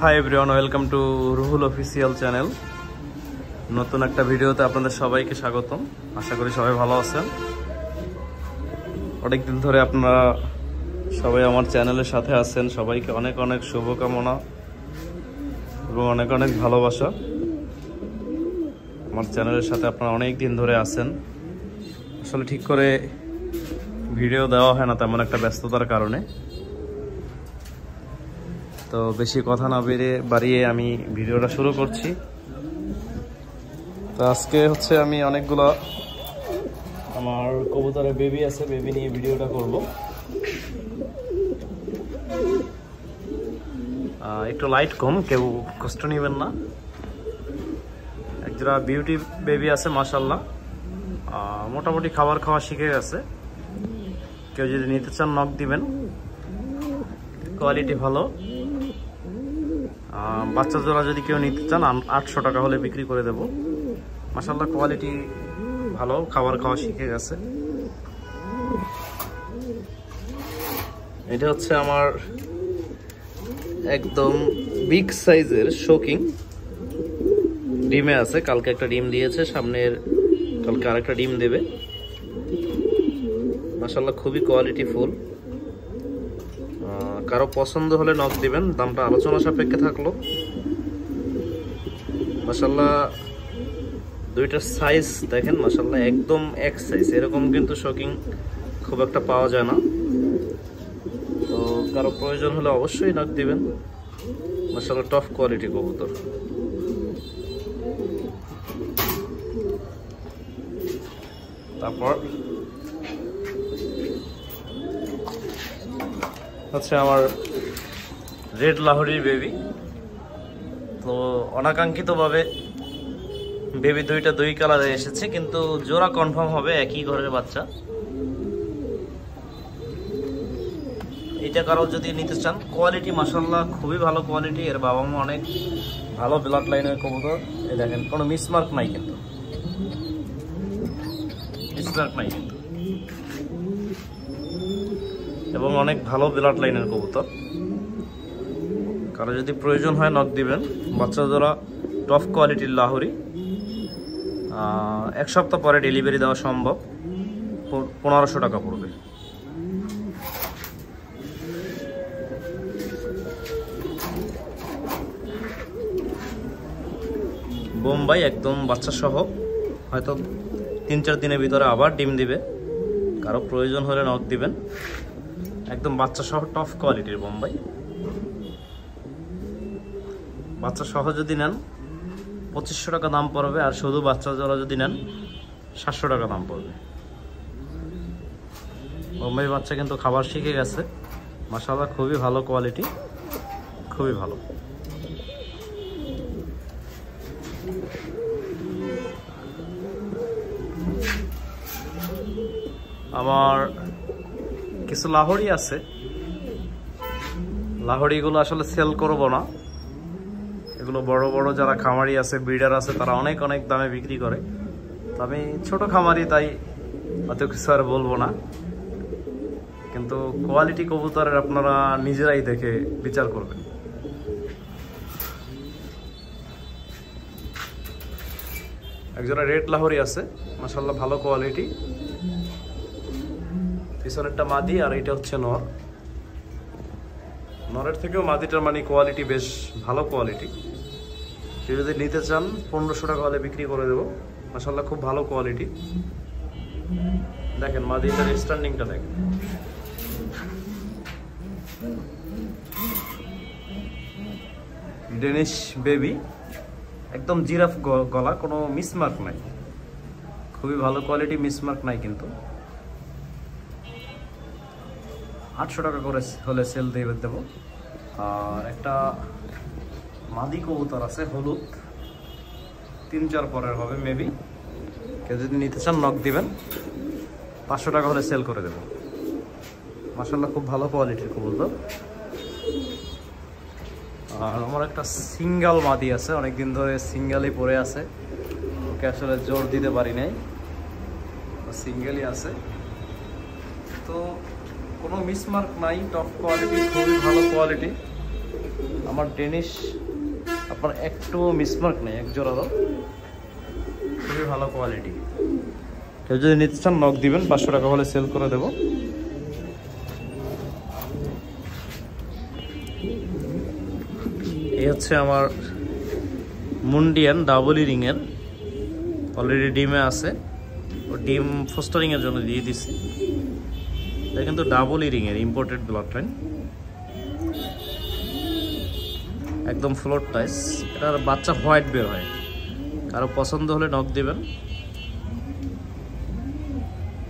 Hi everyone, welcome to Ruhul official channel. নতুন একটা ভিডিওতে আপনাদের সবাইকে স্বাগতম। আশা করি সবাই ভালো আছেন। অনেকদিন ধরে আপনারা সবাই আমার চ্যানেলের সাথে আছেন। সবাইকে অনেক অনেক শুভকামনা এবং অনেক অনেক ভালোবাসা। আমার চ্যানেলের সাথে আপনারা অনেক দিন ধরে আছেন। আসলে ঠিক করে ভিডিও দেওয়া হয় না তেমন একটা ব্যস্ততার কারণে। তো বেশি কথা না বাড়িয়ে আমি ভিডিওটা শুরু করছি। তো আজকে হচ্ছে আমি অনেকগুলো আমার কবুতরের বেবি আছে, বেবি নিয়ে ভিডিওটা করব। একটু লাইট কম, কেউ কষ্ট নেবেন না। একজোড়া বিউটি বেবি আছে মাশাআল্লাহ, মোটামুটি খাবার খাওয়া শিখে গেছে। কেউ যদি নিতে চান নক দিবেন, কোয়ালিটি ভালো। বাচ্চা জোড়া যদি কেউ নিতে চান 800 টাকা হলে বিক্রি করে দেব। মাশাআল্লাহ কোয়ালিটি ভালো, খাবার খাওয়া শিখে গেছে। এটা হচ্ছে আমার একদম বিগ সাইজের শোকিং, ডিমে আছে। কালকে একটা ডিম দিয়েছে, সামনের কালকে আরেকটা ডিম দেবে। মাশাআল্লাহ খুবই কোয়ালিটি ফুল। কারো পছন্দ হলে নক দিবেন, দামটা আলোচনা সাপেক্ষে থাকলো। মাশাআল্লাহ দুইটার সাইজ দেখেন, মাশাআল্লাহ একদম এক সাইজ। এরকম কিন্তু শোকিং খুব একটা পাওয়া যায় না। তো কারো প্রয়োজন হলে অবশ্যই নক দিবেন। মাশাআল্লাহ টপ কোয়ালিটি কবুতর। তারপর হচ্ছে আমার রেড লাহোরির বেবি। তো অনাকাঙ্ক্ষিতভাবে বেবি দুই কালারে এসেছে, কিন্তু জোড়া কনফার্ম হবে, একই ঘরের বাচ্চা। এটা কারো যদি নিতে চান, কোয়ালিটি মাশাআল্লাহ খুবই ভালো কোয়ালিটি। এর বাবা মা অনেক ভালো ব্লাড লাইনের কবুতর। এই দেখেন কোনো মিসমার্ক নাই, কিন্তু মিসমার্ক নাই কিন্তু, এবং অনেক ভালো ব্লাড লাইনের কবুতর। কারো যদি প্রয়োজন হয় নক দিবেন। বাচ্চা জোড়া টপ কোয়ালিটির লাহোরি। 1 সপ্তাহ পরে ডেলিভারি দেওয়া সম্ভব। 1500 টাকা পড়বে। বোম্বাই একদম বাচ্চা সহ, হয়তো 3-4 দিনের ভিতরে আবার ডিম দিবে। কারো প্রয়োজন হলে নক দিবেন। একদম বাচ্চা সহ টপ কোয়ালিটির বোম্বাই। বাচ্চা সহ যদি নেন 2500 টাকা দাম পড়বে, আর শুধু বাচ্চা জোড়া যদি নেন 700 টাকা দাম পড়বে। বোম্বাই বাচ্চা কিন্তু খাবার শিখে গেছে। মাশাআল্লাহ খুবই ভালো কোয়ালিটি, খুবই ভালো। আমার কিছু লাহোরি আছে, লাহোরিগুলো আসলে সেল করব না। এগুলো বড় বড় যারা খামারি আছে, ব্রিডার আছে, তারা অনেক অনেক দামে বিক্রি করে। আমি ছোট খামারি, তাই অত কিছু আর বলবো না। কিন্তু কোয়ালিটি কবুতরের আপনারা নিজেরাই দেখে বিচার করবেন। একজোড়া রেড লাহোরি আছে, মাশাআল্লাহ ভালো কোয়ালিটি। পিছনেরটা মাদি, আর এটা হচ্ছে নর। নরের থেকেও মাদিটার মানে কোয়ালিটি বেশ ভালো কোয়ালিটি। কেউ যদি নিতে চান 1500 টাকা হলে বিক্রি করে দেবো। মাশাআল্লাহ খুব ভালো কোয়ালিটি। দেখেন মাদিটার স্ট্যান্ডিংটা দেখেন। ডেনিশ বেবি, একদম জিরাফ গলা, কোনো মিসমার্ক নাই। খুবই ভালো কোয়ালিটি, মিসমার্ক নাই কিন্তু। 800 টাকা করে হলে সেল দিয়ে দেবো। আর একটা মাদি কবুতর আছে হলুদ, 3-4 পরের হবে মেবি। কেউ যদি নিতে চান নক দিবেন, 500 টাকা হলে সেল করে দেবো। মাশাআল্লাহ খুব ভালো কোয়ালিটির কবুতর। আর আমার একটা সিঙ্গেল মাদি আছে, অনেকদিন ধরে সিঙ্গেলই পড়ে আছে, ওকে আসলে জোর দিতে পারি নাই, সিঙ্গেলই আছে। তো কোনো মিসমার্ক নাই, টপ কোয়ালিটি, খুবই ভালো কোয়ালিটি। আমার ডেনিশ আপনার একটু মিসমার্ক নেই, এক জোড়ারও, খুবই ভালো কোয়ালিটি। কেউ যদি নিতে চান নক দিবেন, 500 টাকা হলে সেল করে দেব। এই হচ্ছে আমার মুন্ডিয়ান ডাবল রিংয়ের, অলরেডি ডিমে আছে, ও ডিম ফোস্টারিংয়ের জন্য দিয়ে দিছি। এটা কিন্তু ডাবল রিংয়ের ইম্পোর্টেড ব্লাড লাইন, একদম ফ্লোর টাইস। এটার বাচ্চা হোয়াইট বের হয়, কারো পছন্দ হলে নক দিবেন।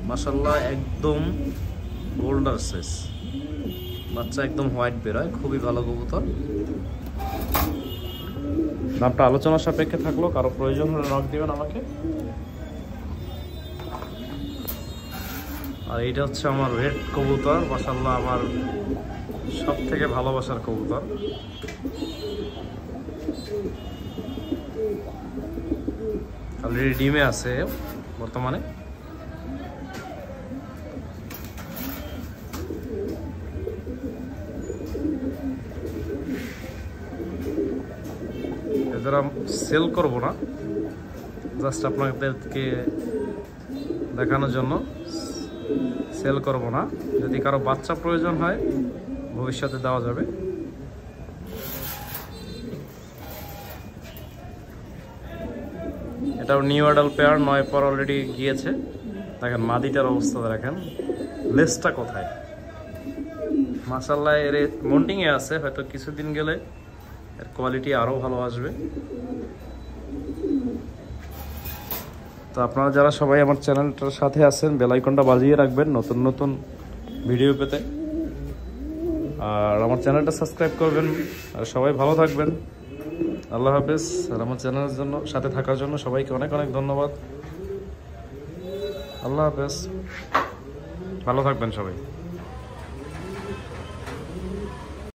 মাশাআল্লাহ একদম গোল্ডার সাইজ, বাচ্চা একদম হোয়াইট বের হয়, খুবই ভালো কবুতর। দামটা আলোচনা সাপেক্ষে থাকলো, কারো প্রয়োজন হলে নক দিবেন আমাকে। আর এইটা হচ্ছে আমার রেড কবুতর, মাশাআল্লাহ আমার সব থেকে ভালোবাসার কবুতর। অলরেডি ডিমে আছে বর্তমানে। এছাড়া সেল করব না, জাস্ট আপনাদেরকে দেখানোর জন্য, সেল করব না। যদি কারো বাচ্চা প্রয়োজন হয় ভবিষ্যতে দেওয়া যাবে। এটাও নিউ অ্যাডাল্ট পেয়ার, 9 পর অলরেডি গিয়েছে। দেখেন মাদিটার অবস্থা দেখেন, লেজটা কোথায়, মাশাআল্লাহ এর মন্টিংয়ে আছে, হয়তো কিছুদিন গেলে এর কোয়ালিটি আরও ভালো আসবে। তো আপনারা যারা সবাই আমার চ্যানেলটার সাথে আছেন, বেল আইকনটা বাজিয়ে রাখবেন নতুন নতুন ভিডিও পেতে, আর আমার চ্যানেলটা সাবস্ক্রাইব করবেন। আর সবাই ভালো থাকবেন, আল্লাহ হাফেজ। আর আমার চ্যানেলের জন্য সাথে থাকার জন্য সবাইকে অনেক অনেক ধন্যবাদ। আল্লাহ হাফেজ, ভালো থাকবেন সবাই।